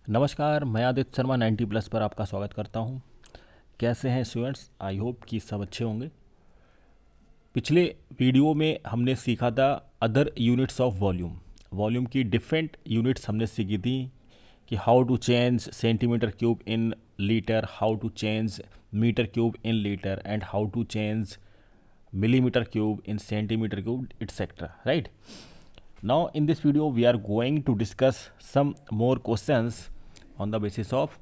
नमस्कार, मैं आदित्य शर्मा 90+ पर आपका स्वागत करता हूं। कैसे हैं स्टूडेंट्स? आई होप कि सब अच्छे होंगे। पिछले वीडियो में हमने सीखा था other units of volume. Volume की डिफरेंट यूनिट्स हमने सीखी थी कि how to change centimetre cube in litre, how to change metre cube in litre and how to change millimeter cube in centimeter cube, etc. Right? Now in this video we are going to discuss some more questions on the basis of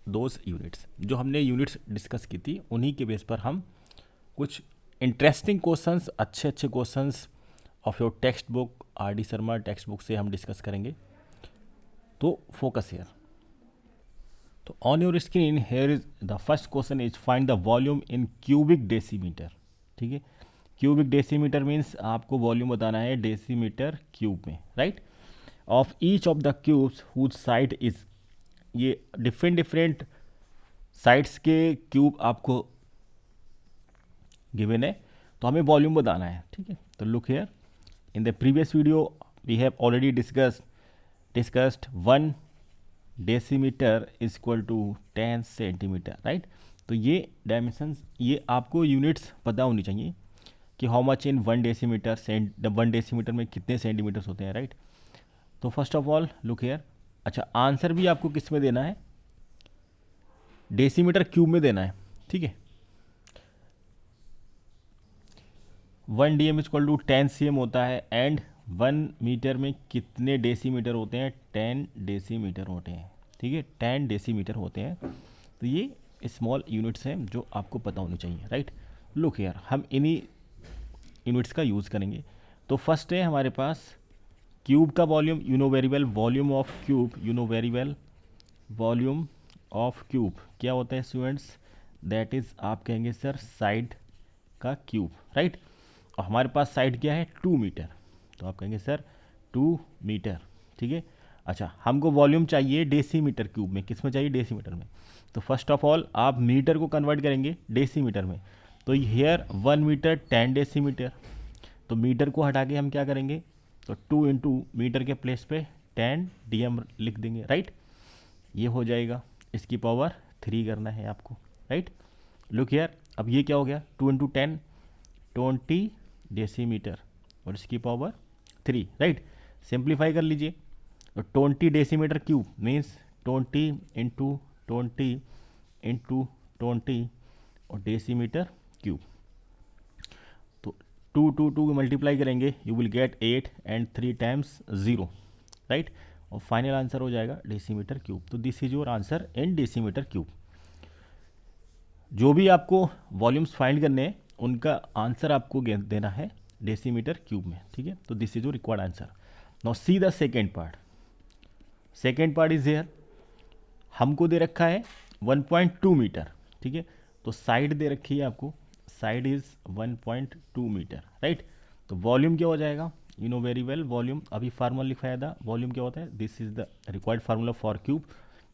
those units. जो हमने units discuss की थी उन्हीं के base पर हम कुछ interesting questions, अच्छे अच्छे questions of your text book, R D Sharma text book से हम डिस्कस करेंगे। तो फोकस हेयर। तो on your screen here is the first question is find the volume in cubic decimetre. ठीक है, क्यूबिक डेसीमीटर मीन्स आपको वॉल्यूम बताना है डेसीमीटर क्यूब में, right. Of each of the cubes whose side is, ये different different sides के cube आपको given है, तो हमें वॉल्यूम बताना है। ठीक है, तो look here, in the previous video we have already discussed 1 decimetre is equal to 10 centimetre, right. तो ये डायमेंशंस, ये आपको यूनिट्स पता होनी चाहिए कि how much in 1 decimetre, 1 decimetre में कितने सेंटीमीटर्स होते हैं, राइट। तो first of all look here, अच्छा आंसर भी आपको किस में देना है, डेसीमीटर क्यूब में देना है। ठीक है, 1 dm इक्वल टू 10 cm होता है एंड 1 मीटर में कितने डेसीमीटर होते हैं, 10 डेसीमीटर होते हैं। ठीक है, 10 डेसीमीटर होते हैं। तो ये स्मॉल यूनिट्स हैं जो आपको पता होनी चाहिए, राइट। लुक हियर, हम इन्हीं यूनिट्स का यूज़ करेंगे। तो फर्स्ट है हमारे पास क्यूब का volume, you know very well, volume of cube, you know very well, volume of cube क्या होता है स्टूडेंट्स, दैट इज़ आप कहेंगे सर साइड का क्यूब, राइट। और हमारे पास साइड क्या है, 2 मीटर, तो आप कहेंगे सर 2 मीटर। ठीक है, अच्छा हमको वॉल्यूम चाहिए डेसीमीटर क्यूब में, किस में चाहिए, डेसीमीटर में। तो फर्स्ट ऑफ ऑल आप मीटर को कन्वर्ट करेंगे डेसीमीटर में, तो हेयर 1 मीटर 10 डेसीमीटर, तो मीटर को हटा के हम क्या करेंगे, तो 2 इंटू मीटर के प्लेस पे 10 dm लिख देंगे, राइट। ये हो जाएगा, इसकी पावर 3 करना है आपको, राइट। लुक हियर, अब ये क्या हो गया, 2 इंटू 10 20 डेसीमीटर और इसकी पावर 3, राइट। सिंप्लीफाई कर लीजिए, तो 20 decimetre cube means 20 into 20 into 20 और डेसीमीटर क्यूब, तो 2 मल्टीप्लाई करेंगे you will gate 8 and 3 times 0, right. और फाइनल आंसर हो जाएगा डेसीमीटर क्यूब। तो this is your answer in decimetre cube. जो भी आपको वॉल्यूम्स फाइंड करने हैं उनका आंसर आपको देना है डेसीमीटर क्यूब में। ठीक है, तो this is your required answer. Now see the second part. Second part is here, हमको दे रखा है 1.2 मीटर। ठीक है, तो साइड दे रखी है आपको, साइड इज 1.2 मीटर, राइट। तो वॉल्यूम क्या हो जाएगा, you know very well, volume अभी फार्मूला लिखाया था, वॉल्यूम क्या होता है, this is the required formula for cube.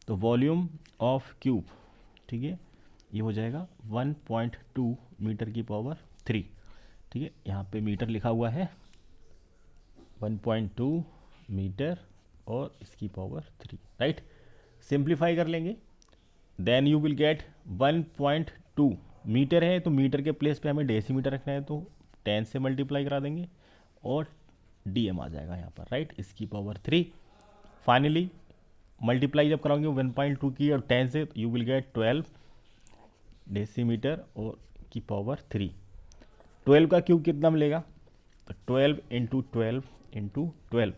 तो वॉल्यूम ऑफ क्यूब, ठीक है, ये हो जाएगा 1.2 मीटर की पावर 3। ठीक है, यहाँ पे मीटर लिखा हुआ है, 1.2 मीटर और इसकी पावर 3, राइट। सिंप्लीफाई कर लेंगे, then you will get 1.2 metre है, तो मीटर के प्लेस पे हमें डेसीमीटर रखना है, तो 10 से मल्टीप्लाई करा देंगे और डीएम आ जाएगा यहाँ पर, राइट, इसकी पावर 3। फाइनली मल्टीप्लाई जब कराओगे 1.2 की और 10 से, यू विल गेट 12 डेसीमीटर और की पावर 3। 12 का क्यूब कितना मिलेगा, तो 12 इंटू 12 इंटू 12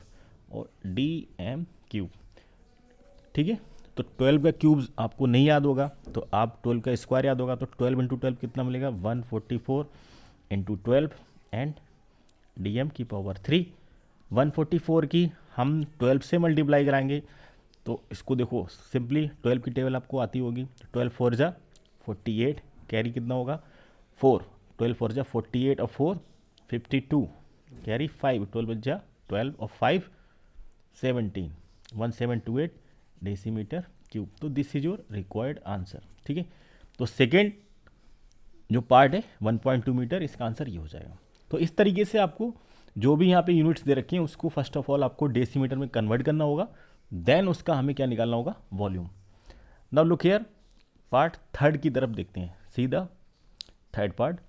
और डी एम क्यूब। ठीक है, तो 12 का क्यूब आपको नहीं याद होगा तो आप 12 का स्क्वायर याद होगा, तो 12 इंटू 12 कितना मिलेगा, 144 इंटू 12 एंड डी एम की पावर 3। 144 की हम 12 से मल्टीप्लाई कराएंगे, तो इसको देखो सिंपली 12 की टेबल आपको आती होगी, 12 4 जा 48, कैरी कितना होगा 4, 12 4 जा 48 और 4 52, कैरी 5, 12 बच जा 12 और 5 17, 1728 डेसीमीटर क्यूब। तो this is your required answer. ठीक है, तो सेकेंड जो पार्ट है 1.2 मीटर, इसका आंसर ये हो जाएगा। तो इस तरीके से आपको जो भी यहाँ पे यूनिट्स दे रखे हैं उसको फर्स्ट ऑफ ऑल आपको डेसीमीटर में कन्वर्ट करना होगा, देन उसका हमें क्या निकालना होगा, volume. Now look here, part third की तरफ देखते हैं, सीधा थर्ड पार्ट।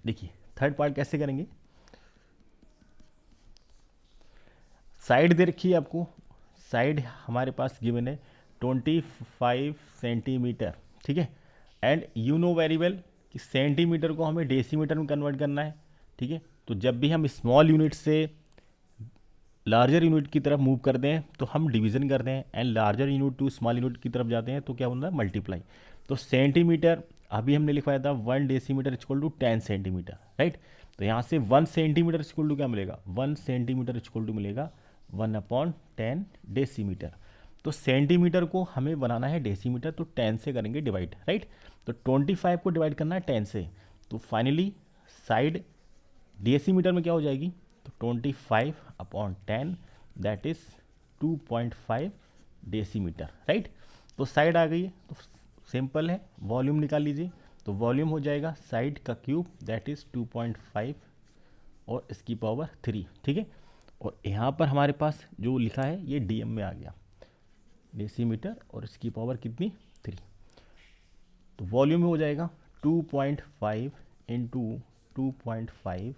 देखिए थर्ड पार्ट कैसे करेंगे, साइड दे रखी है आपको, साइड हमारे पास गिवन है 25 सेंटीमीटर, ठीक है। And you know very well कि सेंटीमीटर को हमें डेसीमीटर में कन्वर्ट करना है, ठीक है। तो जब भी हम स्मॉल यूनिट से लार्जर यूनिट की तरफ मूव करते हैं तो हम डिवीजन करते हैं, and larger unit to small unit की तरफ जाते हैं तो क्या होता है, मल्टीप्लाई। तो सेंटीमीटर अभी हमने लिखवाया था 1 decimetre equal to 10 centimetre, right. तो यहाँ से 1 सेंटीमीटर इक्वल टू क्या मिलेगा, 1 सेंटीमीटर इक्वल टू मिलेगा 1/10 डेसीमीटर। तो सेंटीमीटर को हमें बनाना है डेसीमीटर, तो 10 से करेंगे डिवाइड, राइट। तो 25 को डिवाइड करना है 10 से, तो फाइनली साइड डेसीमीटर में क्या हो जाएगी, तो 25/10 दैट इज 2.5 डेसीमीटर, राइट। तो साइड आ गई है, तो सिंपल है, वॉल्यूम निकाल लीजिए। तो वॉल्यूम हो जाएगा साइड का क्यूब दैट इज 2.5 और इसकी पावर 3, ठीक है। और यहाँ पर हमारे पास जो लिखा है ये डीएम में आ गया, डेसीमीटर, और इसकी पावर कितनी, 3। तो वॉल्यूम में हो जाएगा 2.5 इंटू 2.5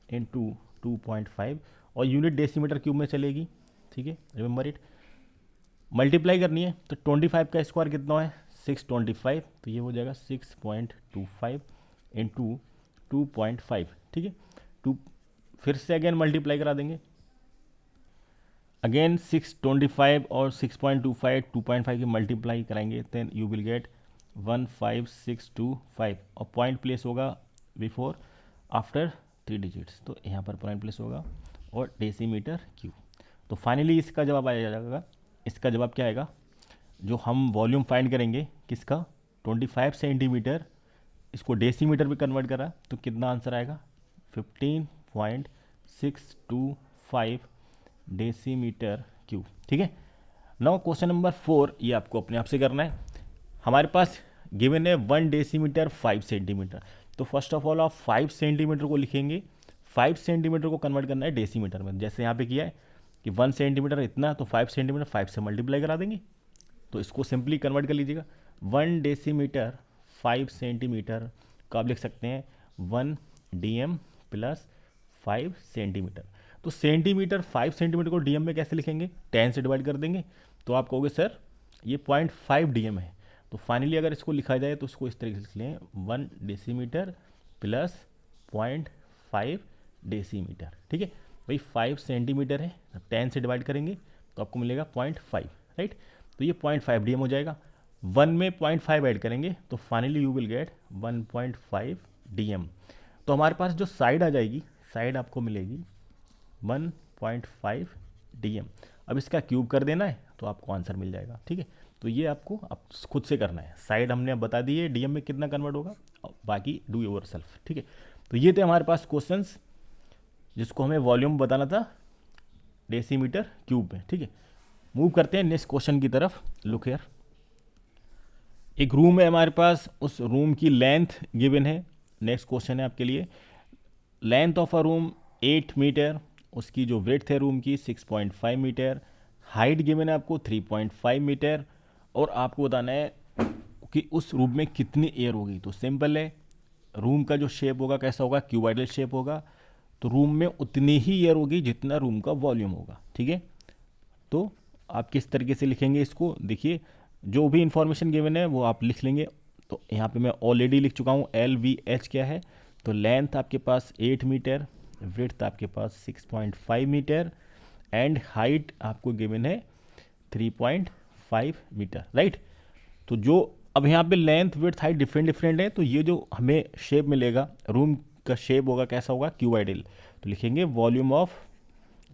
इंटू 2.5, और यूनिट डेसीमीटर क्यूब में चलेगी, ठीक है, रिमेंबर इट। मल्टीप्लाई करनी है तो 25 का स्क्वायर कितना है, 625, तो ये हो जाएगा 6.25 इंटू 2.5, ठीक है। टू फिर से अगेन मल्टीप्लाई करा देंगे, अगेन 625 और 6.25 2.5 की मल्टीप्लाई कराएंगे, देन यू विल गेट 15625, और पॉइंट प्लेस होगा बिफोर आफ्टर 3 डिजिट्स, तो यहाँ पर पॉइंट प्लेस होगा, और डेसीमीटर क्यूब। तो फाइनली इसका जवाब आ जाएगा, इसका जवाब क्या आएगा, जो हम वॉल्यूम फाइंड करेंगे किसका, 25 सेंटीमीटर, इसको डेसीमीटर में कन्वर्ट करा तो कितना आंसर आएगा, 15.625 डेसीमीटर क्यूब, ठीक है। नाउ क्वेश्चन नंबर 4, ये आपको अपने आप से करना है। हमारे पास गिवन है 1 डेसीमीटर 5 सेंटीमीटर, तो फर्स्ट ऑफ ऑल आप 5 सेंटीमीटर को लिखेंगे, 5 सेंटीमीटर को कन्वर्ट करना है डेसीमीटर में, जैसे यहाँ पे किया है कि 1 सेंटीमीटर इतना, तो 5 सेंटीमीटर 5 से मल्टीप्लाई करा देंगे, तो इसको सिंपली कन्वर्ट कर लीजिएगा। 1 डेसीमीटर 5 सेंटीमीटर को आप लिख सकते हैं 1 डीएम प्लस 5 सेंटीमीटर। तो सेंटीमीटर 5 सेंटीमीटर को डीएम में कैसे लिखेंगे, 10 से डिवाइड कर देंगे, तो आप कहोगे सर ये 0.5 डीएम है। तो फाइनली अगर इसको लिखा जाए तो इसको इस तरीके से लिख लें, 1 डेसीमीटर प्लस 0.5 डेसीमीटर, ठीक है भाई। 5 सेंटीमीटर है, 10 से डिवाइड करेंगे तो आपको मिलेगा 0.5, राइट। तो ये 0.5 डीएम हो जाएगा, 1 में 0.5 ऐड करेंगे तो finally you will gate 1.5 DM. तो हमारे पास जो साइड आ जाएगी, साइड आपको मिलेगी 1.5 डीएम। अब इसका क्यूब कर देना है तो आपको आंसर मिल जाएगा, ठीक है। तो ये आपको अब खुद से करना है, साइड हमने अब बता दी है डीएम में कितना कन्वर्ट होगा, बाकी डू योर सेल्फ, ठीक है। तो ये थे हमारे पास क्वेश्चंस जिसको हमें वॉल्यूम बताना था डेसीमीटर क्यूब में, ठीक है। मूव करते हैं नेक्स्ट क्वेश्चन की तरफ। लुक हियर, एक रूम है हमारे पास, उस रूम की लेंथ गिवन है। नेक्स्ट क्वेश्चन है आपके लिए, length of a room 8 metre, उसकी जो विड्थ है रूम की 6.5 मीटर, हाइट गिवन है आपको 3.5 मीटर, और आपको बताना है कि उस रूम में कितनी एयर होगी। तो सिंपल है, रूम का जो शेप होगा कैसा होगा, क्यूबॉइडल शेप होगा, तो रूम में उतनी ही एयर होगी जितना रूम का वॉल्यूम होगा, ठीक है। तो आप किस तरीके से लिखेंगे इसको, देखिए जो भी इंफॉर्मेशन गिवन है वो आप लिख लेंगे। तो यहाँ पे मैं ऑलरेडी लिख चुका हूँ, LVH क्या है, तो लेंथ आपके पास 8 मीटर, विड्थ आपके पास 6.5 मीटर, एंड हाइट आपको गिवन है 3.5 मीटर, राइट। तो जो अब यहाँ पे length width height different different है, तो ये जो हमें शेप मिलेगा, रूम का शेप होगा कैसा होगा, क्यूबॉइडल। तो लिखेंगे वॉल्यूम ऑफ,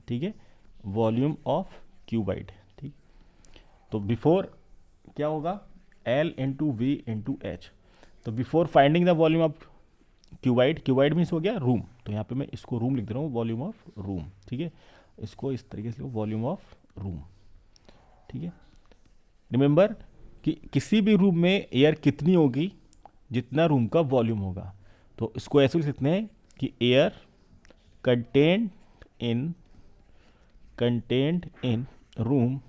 ठीक है, वॉल्यूम ऑफ क्यूबॉइड, ठीक। तो बिफोर क्या होगा, L into we into H. तो before finding the volume of cuboid, cuboid means हो गया रूम, तो यहाँ पे मैं इसको रूम लिख दे रहा हूँ, वॉल्यूम ऑफ रूम, ठीक है। इसको इस तरीके से लिखो, वॉल्यूम ऑफ रूम, ठीक है। रिमेंबर कि किसी भी रूम में एयर कितनी होगी, जितना रूम का वॉल्यूम होगा। तो इसको ऐसे लिख सकते हैं कि air content in room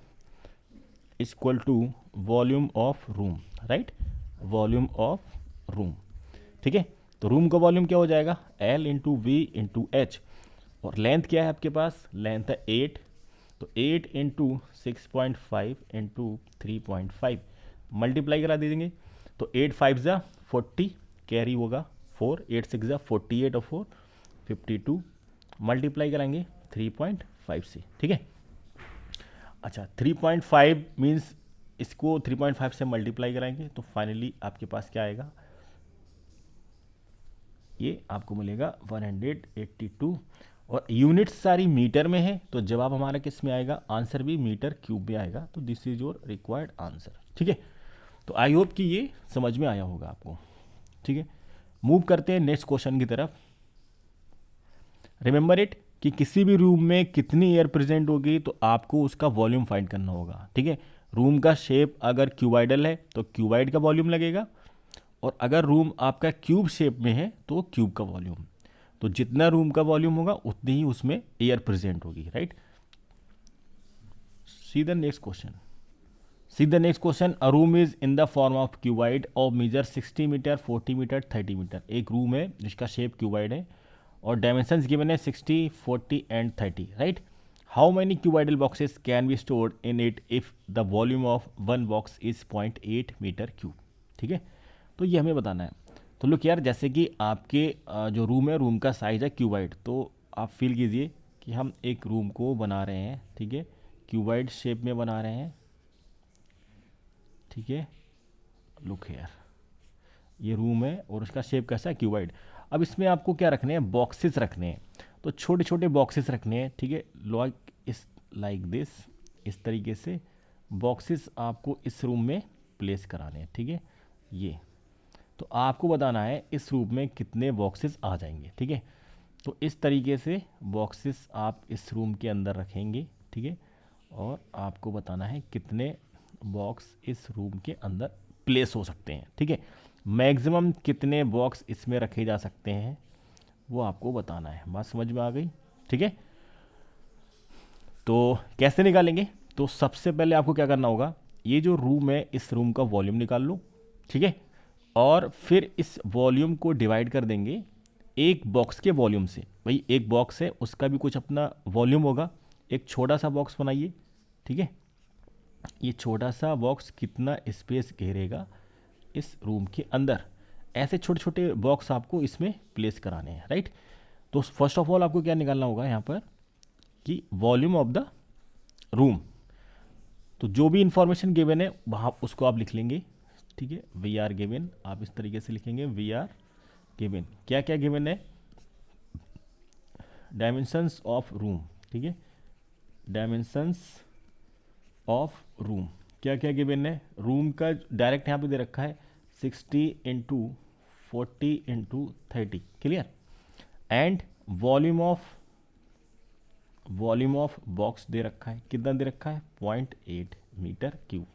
equal to volume of room, right, volume of room, ठीक है। तो रूम का वॉल्यूम क्या हो जाएगा, L into we into H, और लेंथ क्या है आपके पास, लेंथ है 8, तो 8 इंटू 6.5 इंटू 3.5 मल्टीप्लाई करा दे देंगे, तो 8 5 ज़ा 40, कैरी होगा 4, 8 6 ज़ा 48 और 4 52, मल्टीप्लाई कराएंगे 3.5 से, ठीक है। अच्छा 3.5 मीन्स इसको 3.5 से मल्टीप्लाई कराएंगे तो फाइनली आपके पास क्या आएगा, ये आपको मिलेगा 182, और यूनिट्स सारी मीटर में है, तो जवाब हमारा किस में आएगा, आंसर भी मीटर क्यूब में आएगा। तो this is your required answer, ठीक है। तो आई होप कि ये समझ में आया होगा आपको, ठीक है। मूव करते हैं नेक्स्ट क्वेश्चन की तरफ। रिमेंबर इट कि किसी भी रूम में कितनी एयर प्रेजेंट होगी तो आपको उसका वॉल्यूम फाइंड करना होगा, ठीक है। रूम का शेप अगर क्यूबाइडल है तो क्यूबाइड का वॉल्यूम लगेगा, और अगर रूम आपका क्यूब शेप में है तो क्यूब का वॉल्यूम। तो जितना रूम का वॉल्यूम होगा उतनी ही उसमें एयर प्रेजेंट होगी, right. See the next question. See the next question. A room is in the form of cuboid और मेजर 60 मीटर, 40 मीटर, 30 मीटर। एक रूम है जिसका शेप क्यूबाइड है और डायमेंशंस गिवन है 60, 40 and 30, right. How many cuboidal boxes can be stored in it if the volume of one box is 0.8 metre cube, ठीक है। तो ये हमें बताना है। तो लुक यार, जैसे कि आपके जो रूम है, रूम का साइज़ है क्यूबाइड, तो आप फील कीजिए कि हम एक रूम को बना रहे हैं, ठीक है, क्यूबाइड शेप में बना रहे हैं, ठीक है। लुक यार, ये रूम है और उसका शेप कैसा है, क्यूबाइड। अब इसमें आपको क्या रखने हैं, बॉक्सेस रखने हैं। तो छोटे छोटे बॉक्सेस रखने हैं, ठीक है, लाइक दिस, इस तरीके से बॉक्सेस आपको इस रूम में प्लेस कराने हैं, ठीक है। ये तो आपको बताना है इस रूम में कितने बॉक्सेस आ जाएंगे, ठीक है। तो इस तरीके से बॉक्सेस आप इस रूम के अंदर रखेंगे, ठीक है, और आपको बताना है कितने बॉक्स इस रूम के अंदर प्लेस हो सकते हैं, ठीक है। मैक्सिमम कितने बॉक्स इसमें रखे जा सकते हैं वो आपको बताना है। बात समझ में आ गई, ठीक है। तो कैसे निकालेंगे, तो सबसे पहले आपको क्या करना होगा, ये जो रूम है इस रूम का वॉल्यूम निकाल लो, ठीक है, और फिर इस वॉल्यूम को डिवाइड कर देंगे एक बॉक्स के वॉल्यूम से। भाई एक बॉक्स है, उसका भी कुछ अपना वॉल्यूम होगा। एक छोटा सा बॉक्स बनाइए, ठीक है। ये छोटा सा बॉक्स कितना स्पेस घेरेगा इस रूम के अंदर, ऐसे छोटे छोटे बॉक्स आपको इसमें प्लेस कराने हैं, राइट। तो फर्स्ट ऑफ ऑल आपको क्या निकालना होगा यहाँ पर कि वॉल्यूम ऑफ द रूम। तो जो भी इंफॉर्मेशन गिवन है वहाँ उसको आप लिख लेंगे, ठीक है। वी आर गिवन, आप इस तरीके से लिखेंगे, वी आर गिवन। क्या क्या गिवन है, डायमेंशंस ऑफ रूम, ठीक है, डायमेंशंस ऑफ रूम क्या क्या गिवन है, रूम का डायरेक्ट यहाँ पे दे रखा है 60 into 40 into 30, clear. And volume of box दे रखा है, कितना दे रखा है, 0.8 मीटर क्यूब।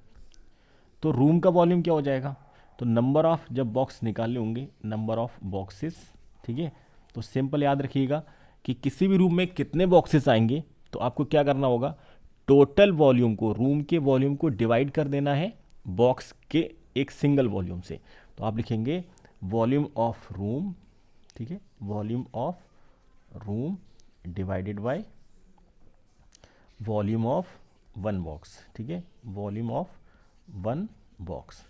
तो रूम का वॉल्यूम क्या हो जाएगा, तो नंबर ऑफ जब बॉक्स निकालने होंगे, नंबर ऑफ बॉक्सेस, ठीक है। तो सिंपल याद रखिएगा कि किसी भी रूम में कितने बॉक्सेस आएंगे तो आपको क्या करना होगा, टोटल वॉल्यूम को, रूम के वॉल्यूम को डिवाइड कर देना है बॉक्स के एक सिंगल वॉल्यूम से। तो आप लिखेंगे वॉल्यूम ऑफ रूम, ठीक है, volume of room divided by volume of one box, ठीक है, वॉल्यूम ऑफ वन बॉक्स।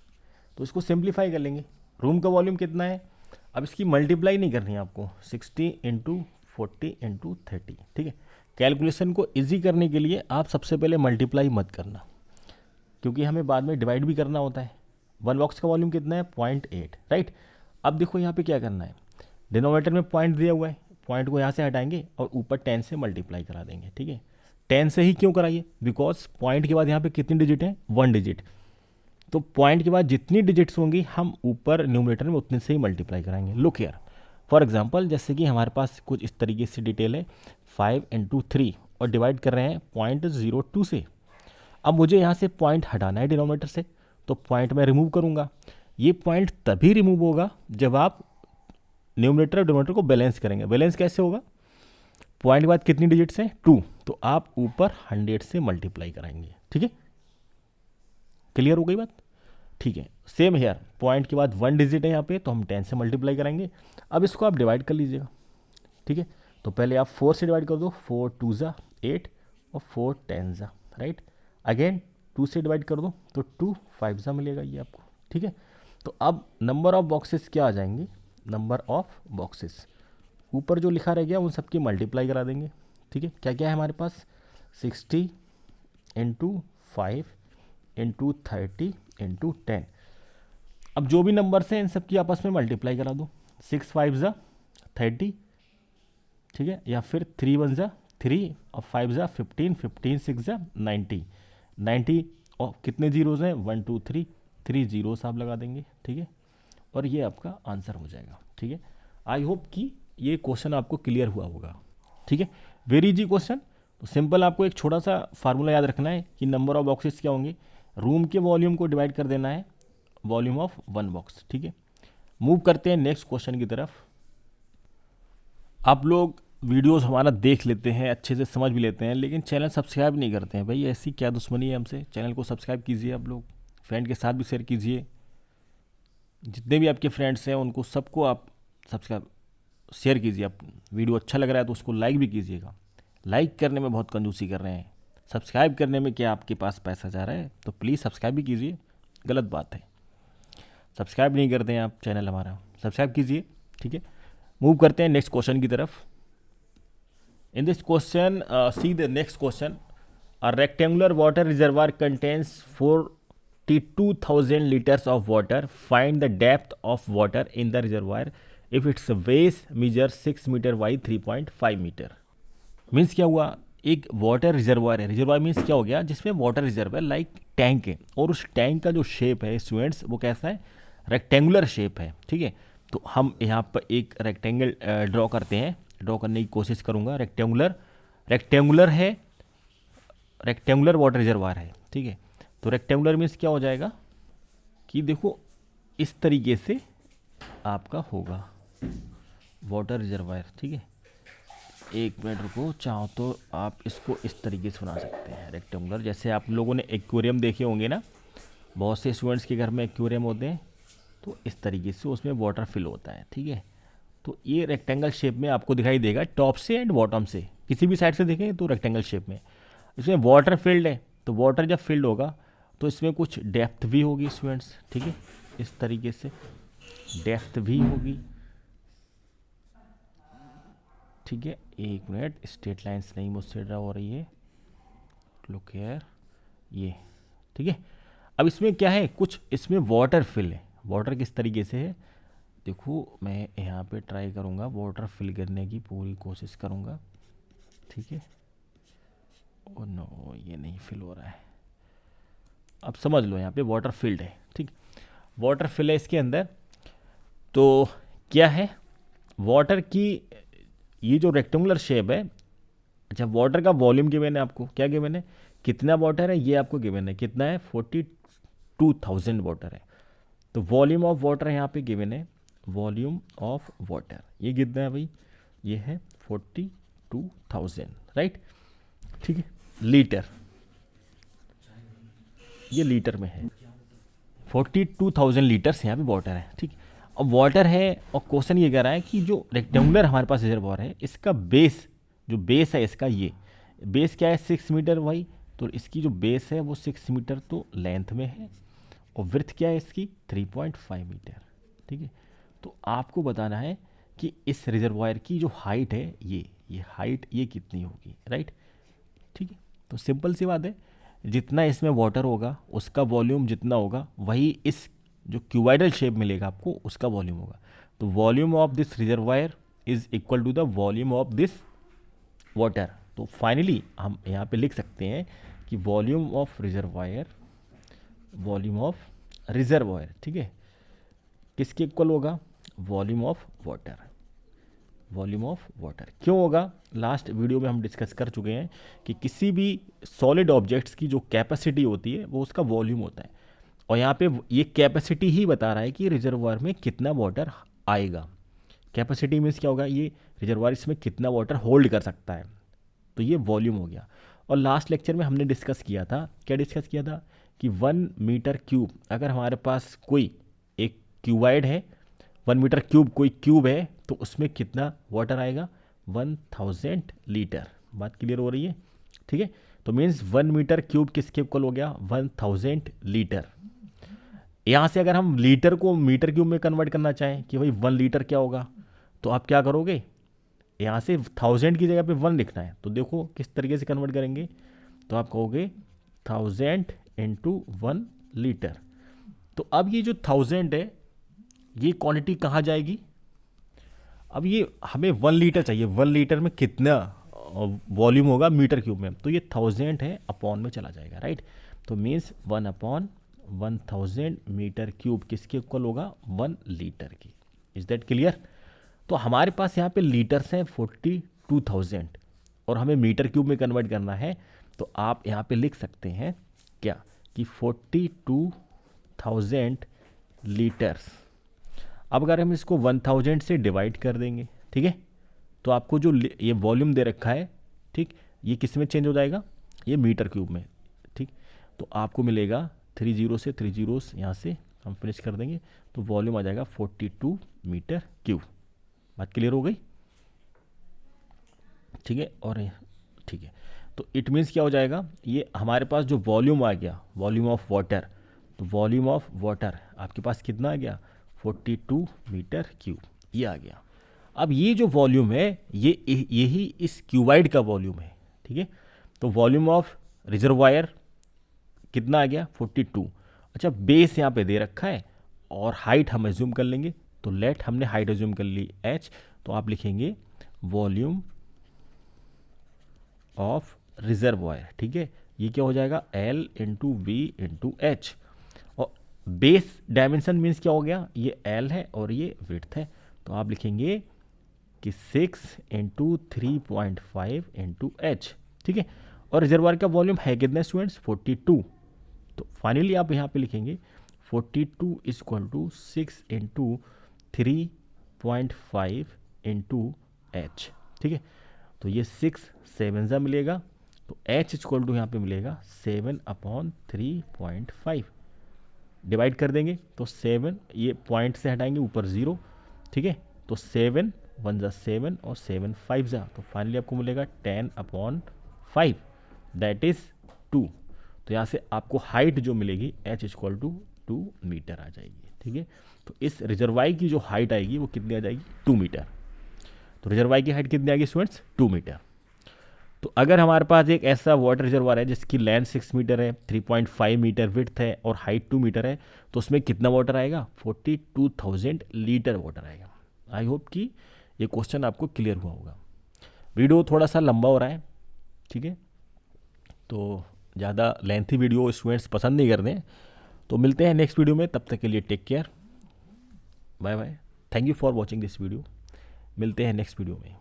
तो इसको सिंप्लीफाई कर लेंगे। रूम का वॉल्यूम कितना है, अब इसकी मल्टीप्लाई नहीं करनी है आपको, 60 इंटू 40 इंटू 30, ठीक है। कैलकुलेशन को इजी करने के लिए आप सबसे पहले मल्टीप्लाई मत करना, क्योंकि हमें बाद में डिवाइड भी करना होता है। वन बॉक्स का वॉल्यूम कितना है, 0.8, राइट। अब देखो यहाँ पे क्या करना है, डिनोमिनेटर में पॉइंट दिया हुआ है, पॉइंट को यहाँ से हटाएंगे और ऊपर 10 से मल्टीप्लाई करा देंगे, ठीक है। 10 से ही क्यों कराइए, बिकॉज पॉइंट के बाद यहाँ पे कितनी डिजिट है, 1 डिजिट। तो पॉइंट के बाद जितनी डिजिट्स होंगी हम ऊपर न्यूमरेटर में उतने से ही मल्टीप्लाई कराएंगे। लुक हियर, फॉर एग्जांपल जैसे कि हमारे पास कुछ इस तरीके से डिटेल है, 5 इंटू 3 और डिवाइड कर रहे हैं 0.02 से। अब मुझे यहाँ से पॉइंट हटाना है डिनोमिनेटर से, तो पॉइंट मैं रिमूव करूँगा। ये पॉइंट तभी रिमूव होगा जब आप न्यूमरेटर और डिनोमिनेटर को बैलेंस करेंगे। बैलेंस कैसे होगा, पॉइंट के बाद कितनी डिजिट्स हैं, 2, तो आप ऊपर 100 से मल्टीप्लाई कराएंगे, ठीक है। क्लियर हो गई बात? ठीक है, सेम हेयर, पॉइंट के बाद 1 डिजिट है यहाँ पे, तो हम 10 से मल्टीप्लाई करेंगे। अब इसको आप डिवाइड कर लीजिएगा, ठीक है। तो पहले आप 4 से डिवाइड कर दो, 4 2 ज़ा 8 और 4 10 ज़ा, राइट। अगेन 2 से डिवाइड कर दो तो 2 5 ज़ा मिलेगा ये आपको, ठीक है। तो अब नंबर ऑफ बॉक्सेस क्या आ जाएंगे, नंबर ऑफ बॉक्सेस ऊपर जो लिखा रह गया उन सबकी मल्टीप्लाई करा देंगे, ठीक है। क्या क्या है हमारे पास, 60 इंटू 5 इंटू 30 इंटू 10। अब जो भी नंबर्स हैं इन सब की आपस में मल्टीप्लाई करा दो, 6 5 ज़ा 30, ठीक है, या फिर 3 1 ज़ा 3 और 5 ज़ा 15, 15 6 ज़ा 90, 90 और कितने जीरोज़ हैं, 1 2 3, 3 जीरोस आप लगा देंगे, ठीक है। और ये आपका आंसर हो जाएगा, ठीक है। आई होप कि ये क्वेश्चन आपको क्लियर हुआ होगा, ठीक है। Very easy question. तो सिंपल आपको एक छोटा सा फार्मूला याद रखना है कि नंबर ऑफ बॉक्सेस क्या होंगे, रूम के वॉल्यूम को डिवाइड कर देना है वॉल्यूम ऑफ 1 बॉक्स, ठीक है। मूव करते हैं नेक्स्ट क्वेश्चन की तरफ। आप लोग वीडियोस हमारा देख लेते हैं, अच्छे से समझ भी लेते हैं, लेकिन चैनल सब्सक्राइब नहीं करते हैं। भाई ऐसी क्या दुश्मनी है हमसे? चैनल को सब्सक्राइब कीजिए, आप लोग फ्रेंड के साथ भी शेयर कीजिए, जितने भी आपके फ्रेंड्स हैं उनको सबको आप सब्सक्राइब शेयर कीजिए। आप वीडियो अच्छा लग रहा है तो उसको लाइक भी कीजिएगा। लाइक करने में बहुत कंजूसी कर रहे हैं, सब्सक्राइब करने में क्या आपके पास पैसा जा रहा है? तो प्लीज़ सब्सक्राइब भी कीजिए, गलत बात है। सब्सक्राइब नहीं करते हैं आप चैनल हमारा, सब्सक्राइब कीजिए, ठीक है। मूव करते हैं नेक्स्ट क्वेश्चन की तरफ। In this question see the next question, a rectangular water reservoir contains 42,000 liters of water. Find the depth of water in the reservoir if its base measures 6 meter by 3.5 meter. Means क्या हुआ, एक water reservoir है। Reservoir means क्या हो गया, जिसमें water reserve है, like tank है, और उस टैंक का जो शेप है स्टूडेंट्स वो कैसा है, रेक्टेंगुलर शेप है, ठीक है। तो हम यहाँ पर एक रेक्टेंगल ड्रॉ करते हैं, ड्रॉ करने की कोशिश करूँगा। रेक्टेंगुलर है, रेक्टेंगुलर वाटर रिजर्वायर है, ठीक है। तो रेक्टेंगुलर मीन्स क्या हो जाएगा कि देखो इस तरीके से आपका होगा वाटर रिजर्वायर, ठीक है। एक मिनट रुको, चाहो तो आप इसको इस तरीके से बना सकते हैं रेक्टेंगुलर। जैसे आप लोगों ने एक्वेरियम देखे होंगे ना, बहुत से स्टूडेंट्स के घर में एक्वेरियम होते हैं, तो इस तरीके से उसमें वाटर फिल होता है, ठीक है। तो ये रेक्टेंगल शेप में आपको दिखाई देगा, टॉप से एंड बॉटम से, किसी भी साइड से देखें तो रेक्टेंगल शेप में। इसमें वाटर फील्ड है, तो वाटर जब फील्ड होगा तो इसमें कुछ डेप्थ भी होगी स्टूडेंट्स, ठीक है। इस तरीके से डेप्थ भी होगी, ठीक है। एक मिनट, स्ट्रेट लाइंस नहीं मुझसे ड्रा हो रही है, लुक हियर, ये ठीक है। अब इसमें क्या है, कुछ इसमें वाटर फिल है। वाटर किस तरीके से है, देखो मैं यहाँ पे ट्राई करूँगा, वाटर फिल करने की पूरी कोशिश करूँगा, ठीक है। ओ नो, ये नहीं फिल हो रहा है। अब समझ लो, यहाँ पे वाटर फील्ड है, ठीक, वाटर फिल है इसके अंदर। तो क्या है, वाटर की ये जो रेक्टेंगुलर शेप है, अच्छा वाटर का वॉल्यूम गिवन है आपको, क्या गिवन है, कितना वाटर है ये आपको गिवन है, कितना है, 42,000 वाटर है। तो वॉल्यूम ऑफ वाटर यहाँ पे गिवन है, वॉल्यूम ऑफ वाटर ये कितना है भाई, ये है 42,000, राइट, ठीक है। लीटर, ये लीटर में है, 42,000 लीटर्स यहाँ पे वाटर है, ठीक। अब वाटर है और क्वेश्चन ये कह रहा है कि जो रेक्टेंगुलर हमारे पास रिजर्वॉयर है, इसका बेस, जो बेस है इसका, ये बेस क्या है 6 मीटर भाई, तो इसकी जो बेस है वो 6 मीटर तो लेंथ में है, और विड्थ क्या है इसकी 3.5 मीटर, ठीक है। तो आपको बताना है कि इस रिजर्वॉयर की जो हाइट है, ये हाइट ये कितनी होगी, राइट, ठीक है। तो सिंपल सी बात है, जितना इसमें वाटर होगा उसका वॉल्यूम जितना होगा, वही इस जो क्यूबाइडल शेप मिलेगा आपको उसका वॉल्यूम होगा। तो volume of this reservoir is equal to the volume of this water. तो फाइनली हम यहाँ पे लिख सकते हैं कि volume of reservoir, volume of reservoir, ठीक है, किसके इक्वल होगा, volume of water, volume of water. क्यों होगा, लास्ट वीडियो में हम डिस्कस कर चुके हैं कि किसी भी सॉलिड ऑब्जेक्ट्स की जो कैपेसिटी होती है वो उसका वॉल्यूम होता है, और यहाँ पे ये कैपेसिटी ही बता रहा है कि रिजर्वायर में कितना वाटर आएगा। कैपेसिटी मीन्स क्या होगा, ये रिजर्वायर इसमें कितना वाटर होल्ड कर सकता है, तो ये वॉल्यूम हो गया। और लास्ट लेक्चर में हमने डिस्कस किया था, क्या डिस्कस किया था, कि 1 मीटर क्यूब, अगर हमारे पास कोई एक क्यूबाइड है, 1 मीटर क्यूब कोई क्यूब है, तो उसमें कितना वाटर आएगा, 1000 लीटर। बात क्लियर हो रही है? ठीक है, तो मीन्स 1 मीटर क्यूब किसके इक्वल हो गया, 1000 लीटर। यहाँ से अगर हम लीटर को मीटर क्यूब में कन्वर्ट करना चाहें कि भाई 1 लीटर क्या होगा, तो आप क्या करोगे, यहाँ से 1000 की जगह पे 1 लिखना है, तो देखो किस तरीके से कन्वर्ट करेंगे। तो आप कहोगे 1000 इंटू 1 लीटर। तो अब ये जो 1000 है, ये क्वांटिटी कहाँ जाएगी, अब ये हमें 1 लीटर चाहिए, 1 लीटर में कितना वॉल्यूम होगा मीटर क्यूब में, तो ये 1000 है, अपॉन में चला जाएगा, राइट। तो मीन्स 1/1000 मीटर क्यूब किसके इक्वल होगा, 1 लीटर की। Is that clear? तो हमारे पास यहाँ पे लीटर्स हैं 42,000 और हमें मीटर क्यूब में कन्वर्ट करना है, तो आप यहाँ पे लिख सकते हैं क्या कि 42,000 लीटर्स। अब अगर हम इसको 1000 से डिवाइड कर देंगे, ठीक है, तो आपको जो ये वॉल्यूम दे रखा है, ठीक, ये किस में चेंज हो जाएगा, ये मीटर क्यूब में, ठीक। तो आपको मिलेगा 30 से 30 यहाँ से हम फिनिश कर देंगे, तो वॉल्यूम आ जाएगा 42 मीटर क्यूब। बात क्लियर हो गई? ठीक है, और ठीक है, तो इट मीन्स क्या हो जाएगा, ये हमारे पास जो वॉल्यूम आ गया, वॉल्यूम ऑफ वाटर, तो वॉल्यूम ऑफ वाटर आपके पास कितना आ गया, 42 मीटर क्यूब, ये आ गया। अब ये जो वॉल्यूम है, यही इस क्यूबाइड का वॉल्यूम है, ठीक है। तो वॉल्यूम ऑफ रिजर्वायर कितना आ गया, 42। अच्छा, बेस यहाँ पे दे रखा है और हाइट हम एज्यूम कर लेंगे, तो लेट हमने हाइट एज्यूम कर ली h, तो आप लिखेंगे वॉल्यूम ऑफ रिजर्वायर, ठीक है। ये क्या हो जाएगा, L into we into H, और बेस डायमेंशन मीन्स क्या हो गया, ये L है और ये विड्थ है, तो आप लिखेंगे कि 6 इंटू 3.5 इंटू एच, ठीक है। और रिजर्वायर का वॉल्यूम है कितने स्टूडेंट्स, 42। तो फाइनली आप यहाँ पे लिखेंगे 42 is equal to 6 into 3.5 into H, ठीक है। तो ये 6 7 सा मिलेगा, तो एच इक्वल टू यहाँ पे मिलेगा 7/3.5। डिवाइड कर देंगे तो 7, ये पॉइंट से हटाएंगे ऊपर 0, ठीक है, तो 7 1 जा 7 और 7 5 जा, तो फाइनली आपको मिलेगा 10/5, दैट इज 2। तो यहाँ से आपको हाइट जो मिलेगी h इक्वल टू 2 मीटर आ जाएगी, ठीक है। तो इस रिजर्वायर की जो हाइट आएगी वो कितनी आ जाएगी, 2 मीटर। तो रिजर्वायर की हाइट कितनी आएगी स्टूडेंट्स, 2 मीटर। तो अगर हमारे पास एक ऐसा वाटर रिजर्वायर है जिसकी लेंथ 6 मीटर है, 3.5 मीटर विड्थ है और हाइट 2 मीटर है, तो उसमें कितना वाटर आएगा, 42,000 लीटर वाटर आएगा। आई होप कि ये क्वेश्चन आपको क्लियर हुआ होगा। वीडियो थोड़ा सा लंबा हो रहा है, ठीक है, तो ज़्यादा लेंथी वीडियो स्टूडेंट्स पसंद नहीं करते हैं। तो मिलते हैं नेक्स्ट वीडियो में, तब तक के लिए take care, bye bye, thank you for watching this video. मिलते हैं नेक्स्ट वीडियो में।